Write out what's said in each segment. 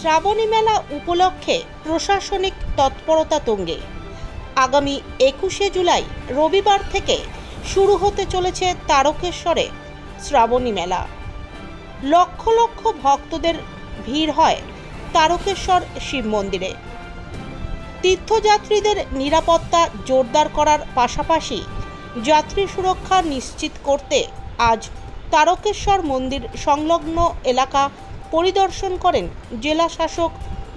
শ্রাবণী মেলা উপলক্ষে প্রশাসনিক তৎপরতা তুঙ্গে। আগামী 21শে জুলাই রবিবার থেকে শুরু হতে চলেছে তারকেশ্বরে শ্রাবণী মেলা। লক্ষ লক্ষ ভক্তদের ভিড় হয় তারকেশ্বর শিব মন্দিরে। তীর্থযাত্রীদের নিরাপত্তা জোরদার করার পাশাপাশি যাত্রী সুরক্ষা নিশ্চিত করতে আজ তারকেশ্বর মন্দির সংলগ্ন এলাকা পরিদর্শন করেন জেলা শাসক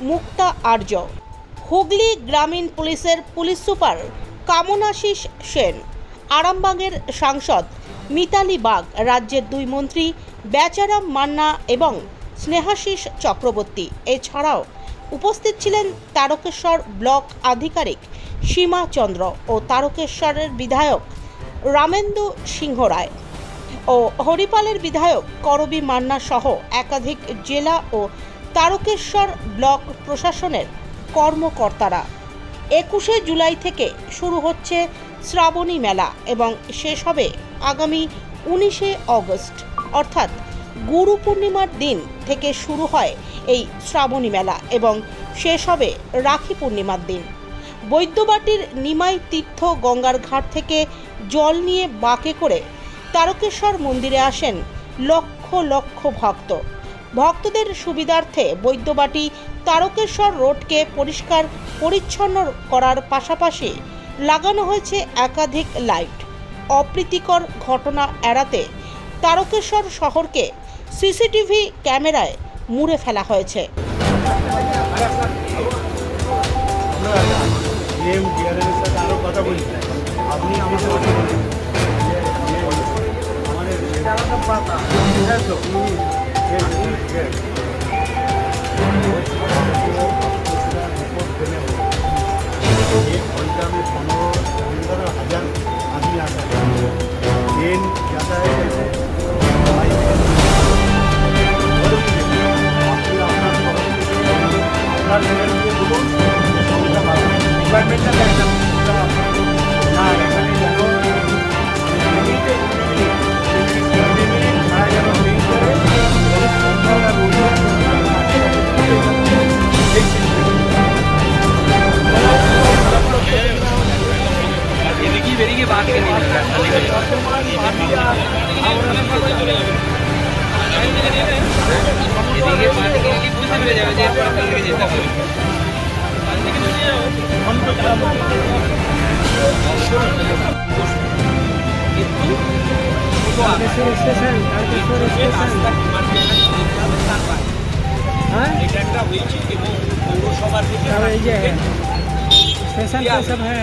মুক্তা আর্য, হুগলি গ্রামীণ পুলিশের পুলিশ সুপার কামনাশিস সেন, আরামবাগের সাংসদ মিতালি বাগ, রাজ্যের 2 মন্ত্রী বেচারাম মান্না এবং স্নেহাশিস চক্রবর্তী। এছাড়াও উপস্থিত ছিলেন তারকেশ্বর ব্লক আধিকারিক সীমা চন্দ্র ও তারকেশ্বরের বিধায়ক রামেন্দু সিংহ রায় ও হরিপালের বিধায়ক করবী মান্না সহ একাধিক জেলা ও তারকেশ্বর ব্লক প্রশাসনের কর্মকর্তারা। 21শে জুলাই থেকে শুরু হচ্ছে শ্রাবণী মেলা এবং শেষ হবে আগামী 19শে অগস্ট, অর্থাৎ গুরু পূর্ণিমার দিন থেকে শুরু হয় এই শ্রাবণী মেলা এবং শেষ হবে রাখি পূর্ণিমার দিন। বৈদ্যবাটির নিমাই তীর্থ গঙ্গার ঘাট থেকে জল নিয়ে বাঁকে করে তারকেশ্বর মন্দিরে আসেন লক্ষ লক্ষ ভক্তদের সুবিধার্থে বৈদ্যবাটি তারকেশ্বর রোডকে পরিষ্কার পরিচ্ছন্ন করার পাশাপাশি লাগানো হয়েছে একাধিক লাইট। অপ্রীতিকর ঘটনা এড়াতে তারকেশ্বর শহরকে সিসিটিভি ক্যামেরায় মুড়ে ফেলা হয়েছে। सब है